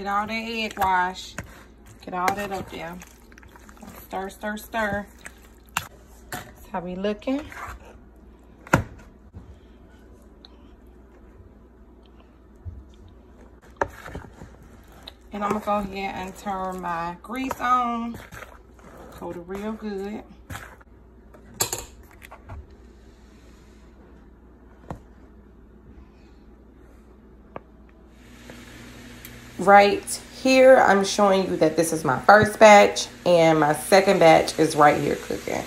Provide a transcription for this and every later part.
Get all that egg wash. Get all that up there. Stir, stir, stir. That's how we looking. And I'm gonna go ahead and turn my grease on. Coat it real good. Right here, I'm showing you that this is my first batch, and my second batch is right here cooking.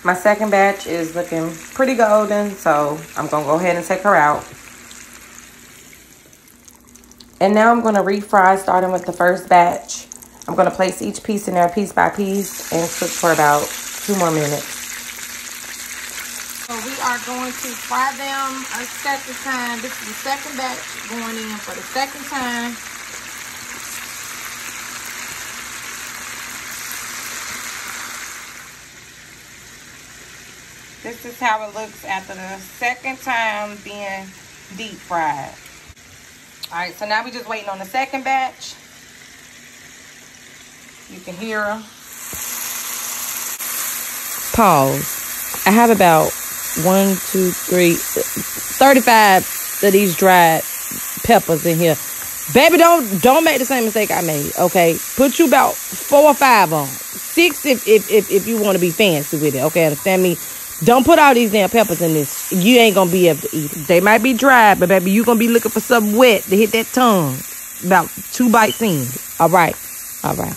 My second batch is looking pretty golden, so I'm gonna go ahead and take her out. And now I'm gonna refry, starting with the first batch. I'm gonna place each piece in there piece by piece and cook for about 2 more minutes. So we are going to fry them a second time. This is the second batch going in for the second time. This is how it looks after the second time being deep fried. All right, so now we're just waiting on the second batch. You can hear her. Pause. I have about 35 of these dried peppers in here. Baby, don't make the same mistake I made, okay? Put you about 4 or 5 on. 6 if you want to be fancy with it, okay? Understand me? Don't put all these damn peppers in this. You ain't gonna be able to eat them. They might be dry, but baby, you gonna be looking for something wet to hit that tongue. About 2 bites in. All right. All right.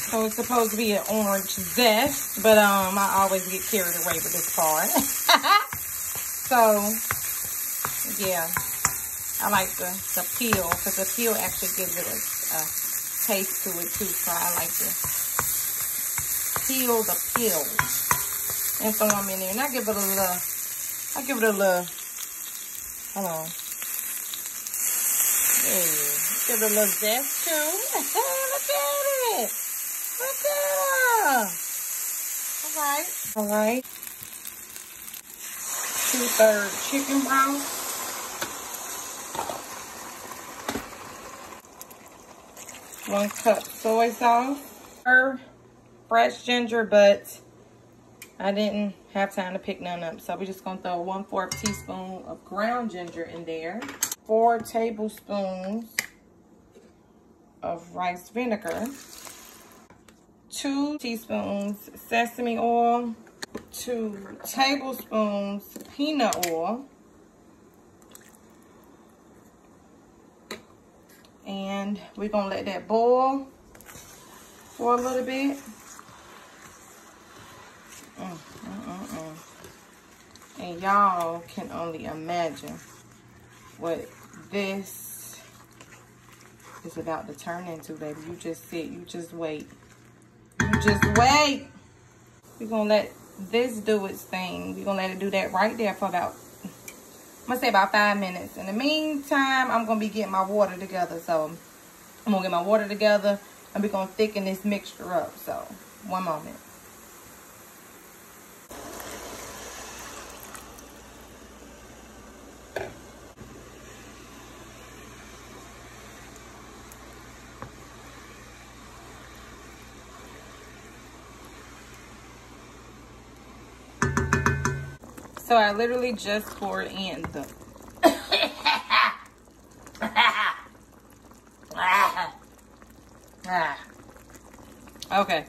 So it's supposed to be an orange zest, but I always get carried away with this part. So yeah, I like the peel, because the peel actually gives it a taste to it too. So I like to peel the peel and throw them in there, and I give it a little. Hold on. Hey, give it a little zest too. Look at it. Look at her. All right. All right. 2/3 chicken broth. One cup soy sauce. Fresh ginger, but I didn't have time to pick none up. So we're just going to throw 1/4 teaspoon of ground ginger in there. 4 tablespoons of rice vinegar. 2 teaspoons sesame oil, 2 tablespoons peanut oil, and we're gonna let that boil for a little bit. And y'all can only imagine what this is about to turn into, baby. You just sit, you just wait. You just wait. We're going to let this do its thing. We're going to let it do that right there for about, I'm going to say about 5 minutes. In the meantime, I'm going to be getting my water together. So, I'm going to get my water together, and we're going to thicken this mixture up. So, one moment. So I literally just poured in the okay.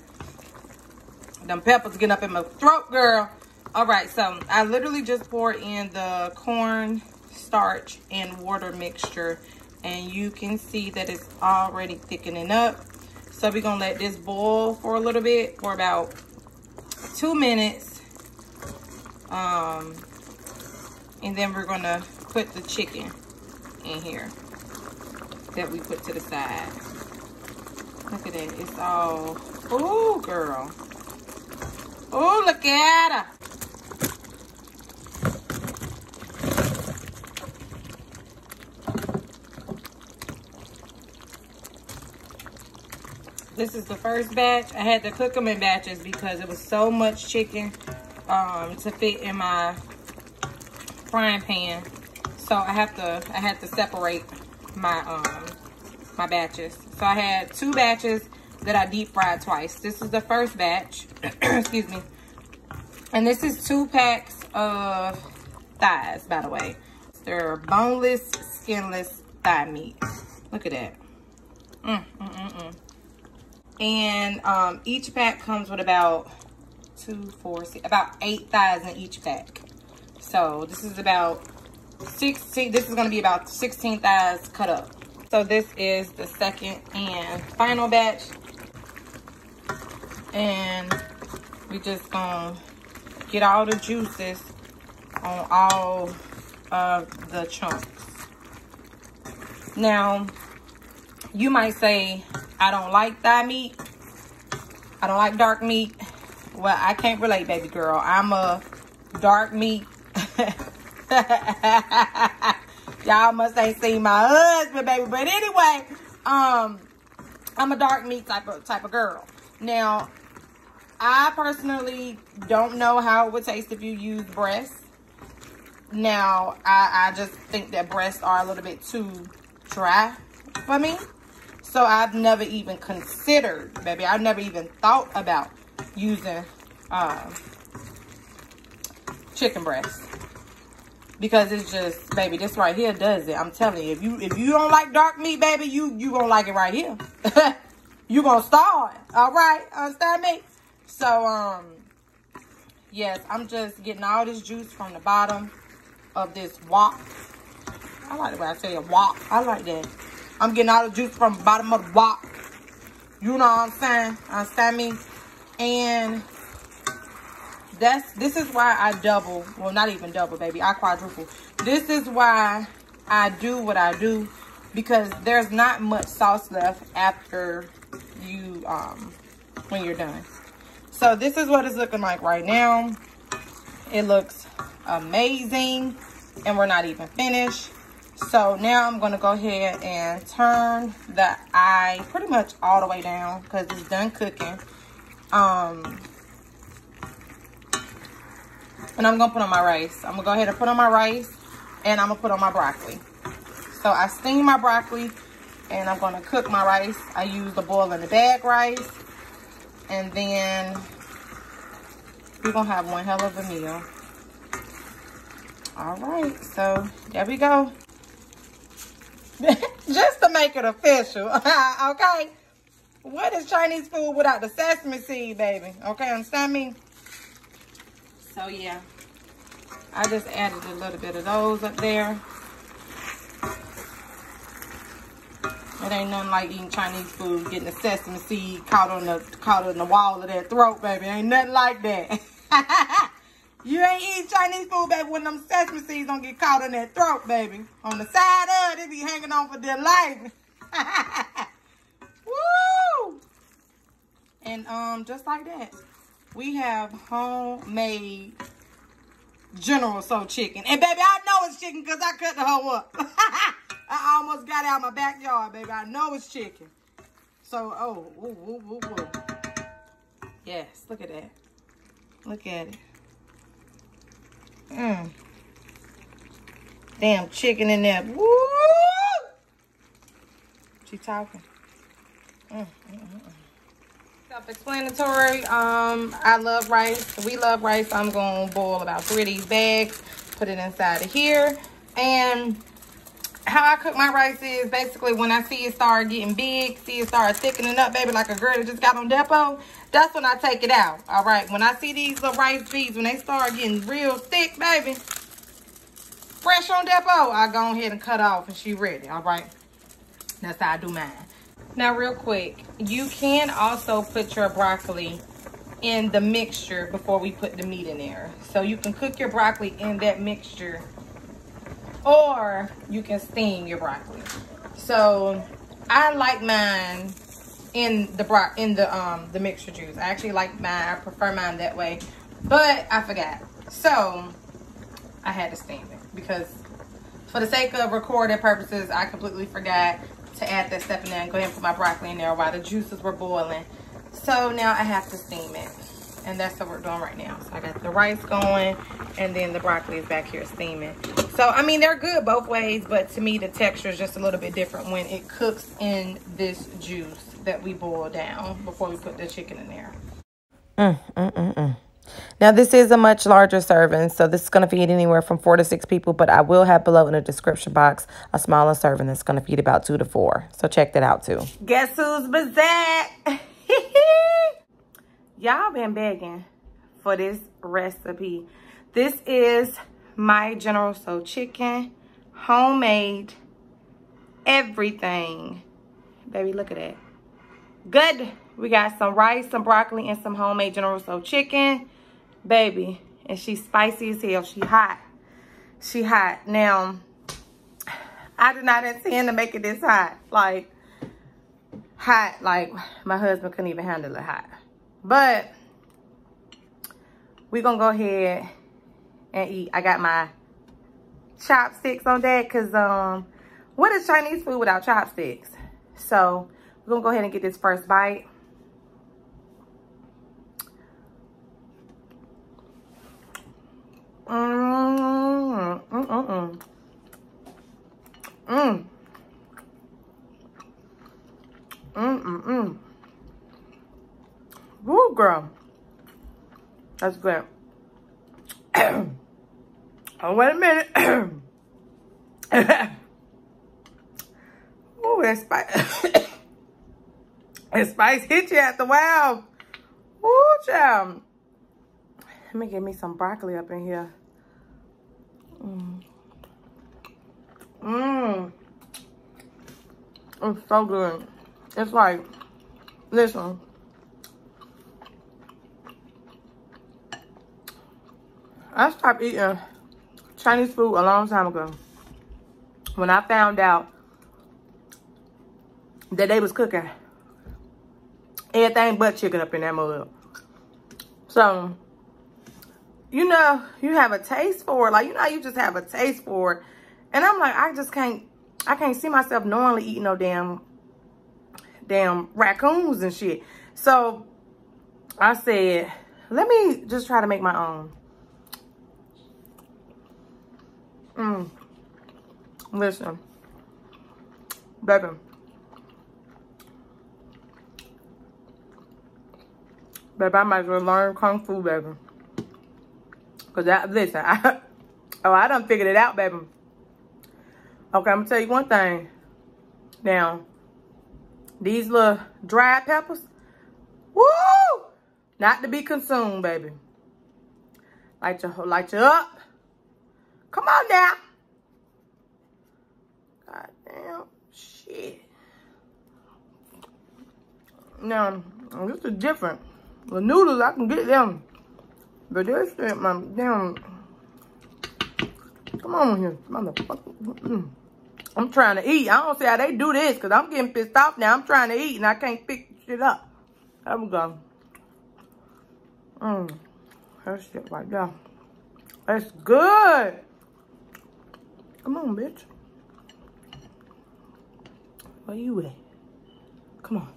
Them peppers getting up in my throat, girl. All right, so I literally just poured in the corn starch and water mixture, and you can see that it's already thickening up. So we're gonna let this boil for a little bit, for about 2 minutes. And then we're gonna put the chicken in here that we put to the side. Look at that, it's all, ooh, girl. Ooh, look at her. This is the first batch. I had to cook them in batches because it was so much chicken to fit in my frying pan. So I had to separate my my batches. So I had 2 batches that I deep fried twice. This is the first batch. Excuse me. And this is 2 packs of thighs, by the way. They're boneless, skinless thigh meat. Look at that. And each pack comes with about 2, 4, 6, about 8 thighs in each pack. So this is about 16. This is going to be about 16 thighs cut up. So this is the second and final batch. And we just gonna get all the juices on all of the chunks. Now, you might say, I don't like thigh meat. I don't like dark meat. Well, I can't relate, baby girl. I'm a dark meat. Y'all must ain't seen my husband, baby. But anyway, I'm a dark meat type of girl. Now, I personally don't know how it would taste if you use breasts. Now, I just think that breasts are a little bit too dry for me. So I've never even considered, baby, I've never even thought about using chicken breast. Because it's just, baby, this right here does it. I'm telling you, if you don't like dark meat, baby, you gonna like it right here. You gonna starve, all right? Understand me? So, yes, I'm just getting all this juice from the bottom of this wok. I like the way I say a wok. I like that. I'm getting all the juice from the bottom of the wok. You know what I'm saying? Understand me? And this is why I double. Well, not even double, baby. I quadruple. This is why I do what I do. Because there's not much sauce left after you, when you're done. So this is what it's looking like right now. It looks amazing. And we're not even finished. So now I'm going to go ahead and turn the eye pretty much all the way down. Because it's done cooking. And I'm going to put on my rice. I'm going to go ahead and put on my rice. And I'm going to put on my broccoli. So I steam my broccoli. And I'm going to cook my rice. I use the boil in the bag rice. And then we're going to have one hell of a meal. All right. So there we go. Just to make it official. Okay. What is Chinese food without the sesame seed, baby? Okay. Understand me? So yeah. I just added a little bit of those up there. It ain't nothing like eating Chinese food, getting the sesame seed caught on the wall of their throat, baby. Ain't nothing like that. You ain't eating Chinese food, baby, when them sesame seeds don't get caught in their throat, baby. On the side of it, they be hanging on for dear life. Woo! And just like that, we have homemade General Tso chicken. And baby, I know it's chicken because I cut the hoe up. I almost got it out of my backyard, baby. I know it's chicken. So, oh, woo, woo, woo, woo. Yes, look at that. Look at it. Damn chicken in there. Woo! She talking. Self-explanatory. I love rice. We love rice. I'm going to boil about 3 of these bags. Put it inside of here. And how I cook my rice is basically when I see it start getting big, see it start thickening up, baby, like a girl that just got on depot, that's when I take it out. All right. When I see these little rice beads, when they start getting real thick, baby, fresh on depot, I go ahead and cut off and she ready. All right. That's how I do mine. Now, real quick, you can also put your broccoli in the mixture before we put the meat in there. So you can cook your broccoli in that mixture, or you can steam your broccoli. So I like mine in the mixture juice. I actually like mine. I prefer mine that way, but I forgot. So I had to steam it because for the sake of recording purposes, I completely forgot to add that stuff in there and go ahead and put my broccoli in there while the juices were boiling. So now I have to steam it. And that's what we're doing right now. So I got the rice going, and then the broccoli is back here steaming. So, I mean, they're good both ways, but to me, the texture is just a little bit different when it cooks in this juice that we boil down before we put the chicken in there. Now, this is a much larger serving, so this is going to feed anywhere from 4 to 6 people, but I will have below in the description box a smaller serving that's going to feed about 2 to 4. So check that out, too. Guess who's back? Y'all been begging for this recipe. This is my General Tso chicken, homemade, everything. Baby, look at that. Good. We got some rice, some broccoli, and some homemade General Tso chicken. Baby, and she's spicy as hell. She hot. She hot. Now, I did not intend to make it this hot. Like my husband couldn't even handle it hot. But we're going to go ahead and eat. I got my chopsticks on that because what is Chinese food without chopsticks? So we're going to go ahead and get this first bite. Woo, girl. That's good. Oh, wait a minute. Ooh, that spice. That spice hit you after a while. Ooh, child. Let me get me some broccoli up in here. It's so good. It's like, listen. I stopped eating Chinese food a long time ago. When I found out that they was cooking everything but chicken up in that mug. So, you know, you have a taste for it. Like, you know, you just have a taste for it. And I'm like, I can't see myself knowingly eating no damn raccoons and shit. So I said, let me just try to make my own. Listen, baby. Baby, I might as well learn Kung Fu, baby. Because, listen, I done figured it out, baby. Okay, I'm going to tell you one thing. Now, these little dried peppers, woo! Not to be consumed, baby. Light you up. Come on now. God damn shit. Now, this is different. The noodles, I can get them. But this shit, my damn. Come on here, motherfucker. I'm trying to eat. I don't see how they do this because I'm getting pissed off now. I'm trying to eat and I can't pick shit up. There we go. That shit right there. That's good. Come on, bitch. Where you at? Come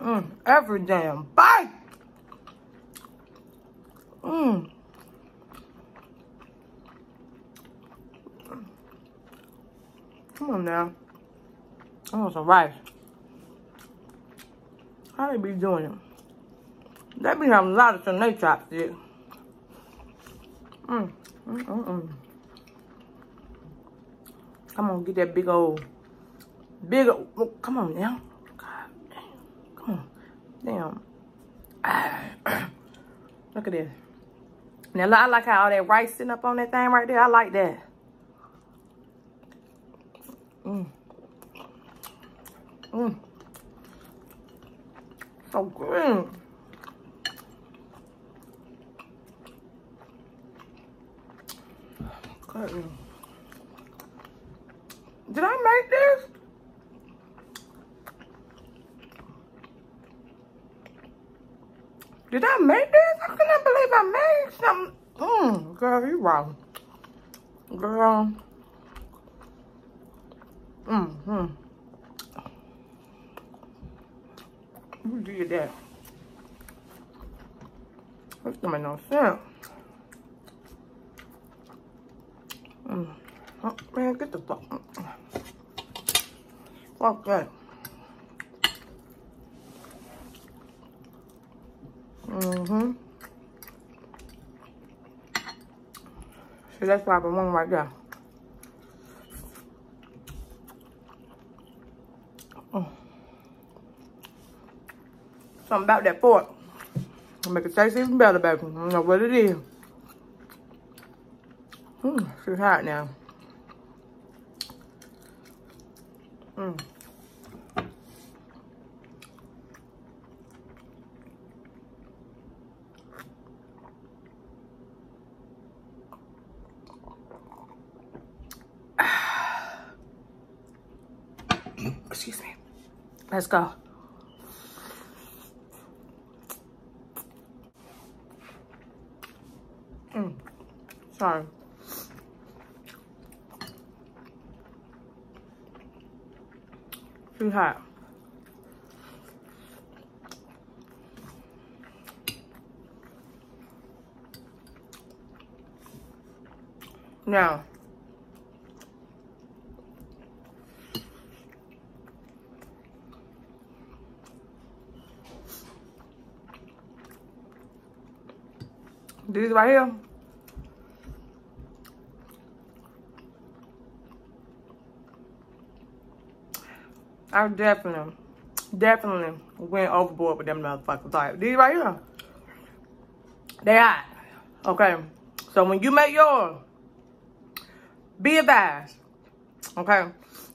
on. Every damn bite. Come on now. I want some rice. How they be doing it? They be having a lot of some chopsticks. Come on, get that big old, come on now. God damn. Come on. Damn. Look at this. Now, I like how all that rice sitting up on that thing right there. I like that. So good. Good. Did I make this? Did I make this? I cannot believe I made something. Girl, you wrong. Girl. Who did that? That don't make no sense. Oh, man, get the fuck. Fuck that. See, that's why I been one right there. Something about that fork. Make it taste even better, baby. I don't know what it is. It's hot now. Excuse me. Let's go. Sorry. Too hot. Now, these right here, I definitely went overboard with them motherfuckers. Like, these right here, they hot. Okay, so when you make yours, be advised, okay?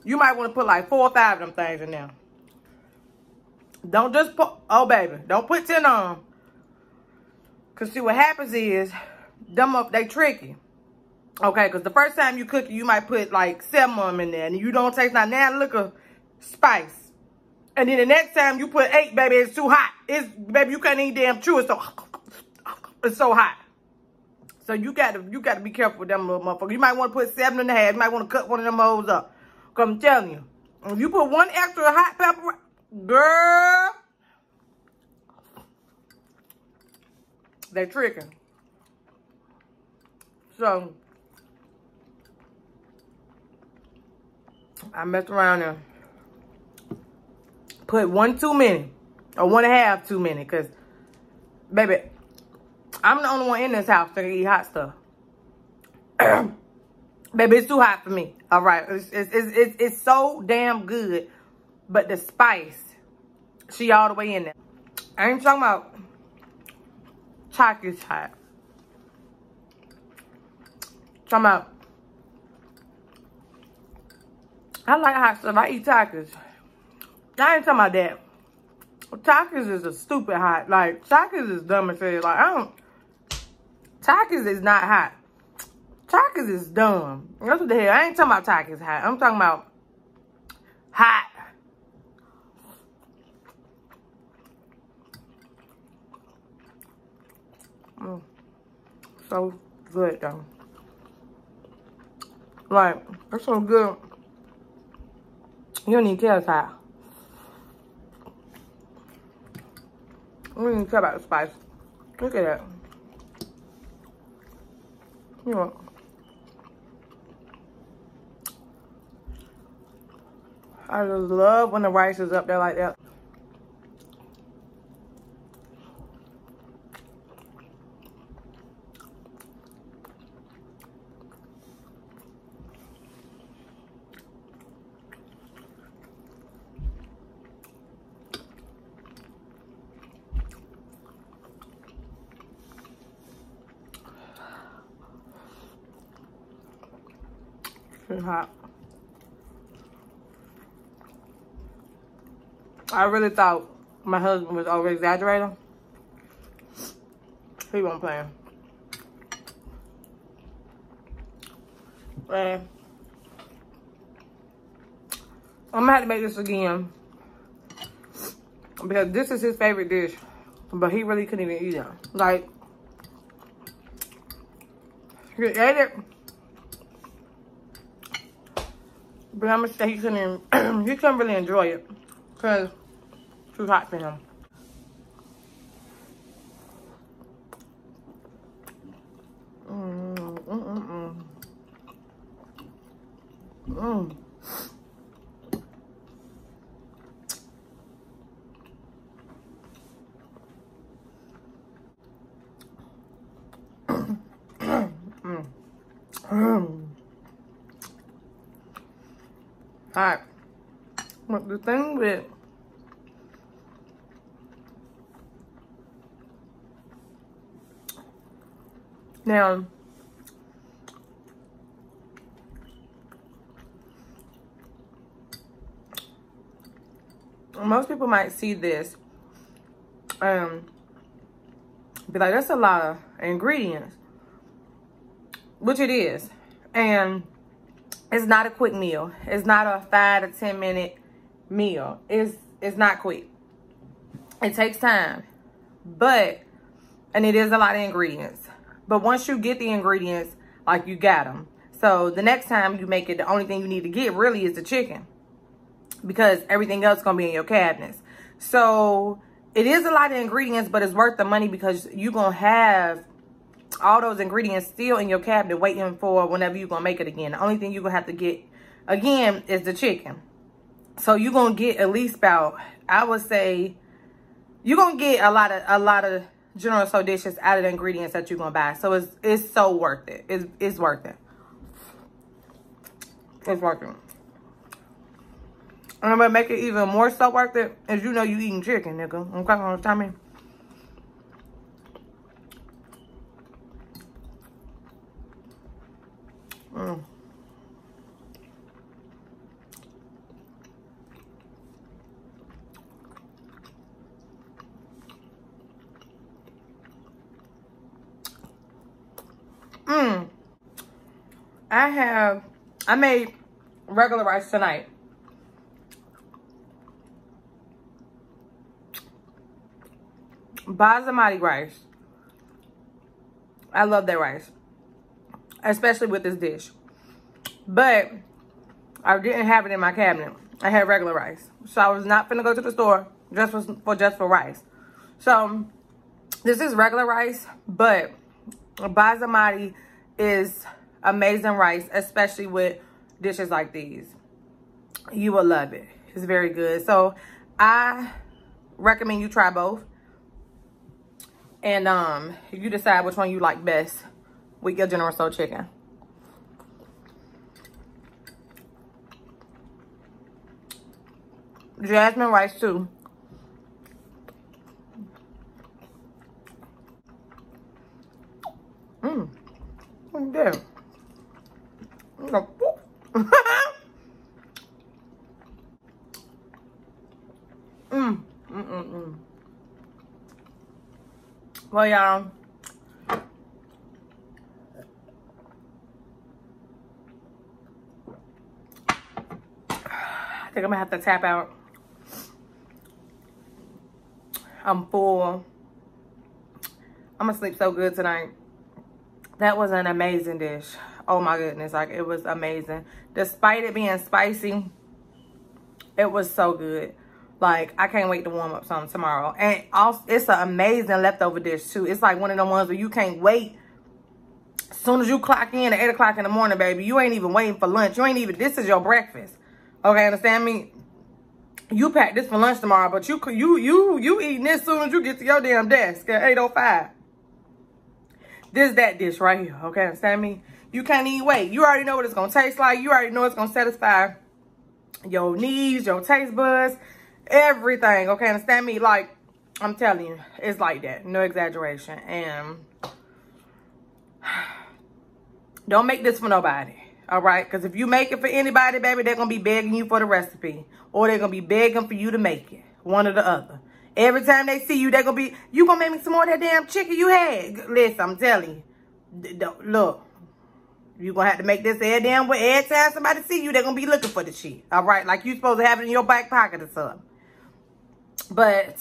You might want to put like 4 or 5 of them things in there. Don't just put, oh baby, don't put 10 on. Cause see what happens is, they tricky. Okay, cause the first time you cook it, you might put like 7 of them in there and you don't taste not now look of spice. And then the next time you put 8, baby, it's too hot. Baby, you can't eat damn chew. It's so hot. So you gotta be careful with them little motherfuckers. You might want to put 7.5. You might want to cut one of them hoes up. Cause I'm telling you, if you put 1 extra hot pepper, girl, they tricking. So I messed around and put 1 too many, or 1.5 too many, cause baby, I'm the only one in this house that can eat hot stuff. Baby, it's too hot for me. All right, it's so damn good, but the spice, she all the way in there. I ain't talking about chocolate's hot. Talking about, I like hot stuff. I eat tacos. I ain't talking about that. Tacos is a stupid hot. Like, tacos is dumb as hell. Like, tacos is not hot. Tacos is dumb. That's what the hell. I ain't talking about tacos hot. I'm talking about hot. So good, though. Like, it's so good. You don't even care it's hot. You don't even care about the spice. Look at that. You know. I just love when the rice is up there like that. It's hot. I really thought my husband was over exaggerating. He wasn't playing. And I'm gonna have to make this again because this is his favorite dish, but he really couldn't even eat it. Like, he ate it, But I'm gonna say he couldn't really enjoy it because it's too hot for him. Alright, but the thing with now, most people might see this be like, that's a lot of ingredients, which it is, and it's not a quick meal. It's not a 5 to 10 minute meal. It's not quick. It takes time, and it is a lot of ingredients. But once you get the ingredients, like, you got them. So the next time you make it, the only thing you need to get really is the chicken, because everything else is gonna be in your cabinets. So it is a lot of ingredients, but it's worth the money because you're gonna have all those ingredients still in your cabinet waiting for whenever you're gonna make it again. The only thing you're gonna have to get again is the chicken. So you're gonna get at least about, I would say, you're gonna get a lot of General Tso dishes out of the ingredients that you're gonna buy. So it's so worth it. It's worth it. It's worth it. And I'm gonna make it even more so worth it as you know you eating chicken, nigga. Okay, understand me? I made regular rice tonight. Basmati rice. I love that rice, especially with this dish. But I didn't have it in my cabinet. I had regular rice, so I was not finna go to the store just for rice. So this is regular rice, but basmati is amazing rice, especially with dishes like these. You will love it. It's very good. So I recommend you try both, and you decide which one you like best with your General Tso chicken. Jasmine rice too. There. Well, y'all, I think I'm gonna have to tap out. I'm full. I'm gonna sleep so good tonight. That was an amazing dish. Oh my goodness, like, it was amazing. Despite it being spicy, it was so good. Like, I can't wait to warm up some tomorrow. And also, it's an amazing leftover dish too. It's like one of the ones where you can't wait. As soon as you clock in at 8 o'clock in the morning, baby, you ain't even waiting for lunch. You ain't even, this is your breakfast. Okay, understand me? You pack this for lunch tomorrow, but you eating this as soon as you get to your damn desk at 8:05. This is that dish right here, okay? Understand me? You can't even wait. You already know what it's gonna taste like. You already know it's gonna satisfy your needs, your taste buds, everything, okay? Understand me? Like, I'm telling you, it's like that. No exaggeration. And don't make this for nobody, all right? Because if you make it for anybody, baby, they're gonna be begging you for the recipe, or they're gonna be begging for you to make it. One or the other. Every time they see you, they're gonna be, you gonna make me some more of that damn chicken you had. Listen, I'm telling you. Look, you gonna have to make this every damn way. Every time somebody see you, they're gonna be looking for the shit. All right? Like, you supposed to have it in your back pocket or something. But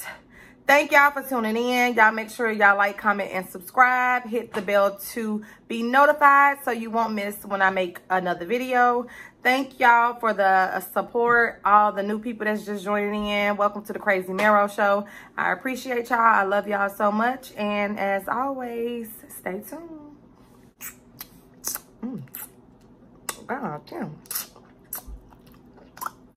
Thank y'all for tuning in. Y'all make sure y'all like, comment, and subscribe. Hit the bell to be notified so you won't miss when I make another video. Thank y'all for the support. All the new people that's just joining in. Welcome to the CrazyMaro show. I appreciate y'all. I love y'all so much. And as always, stay tuned. God damn.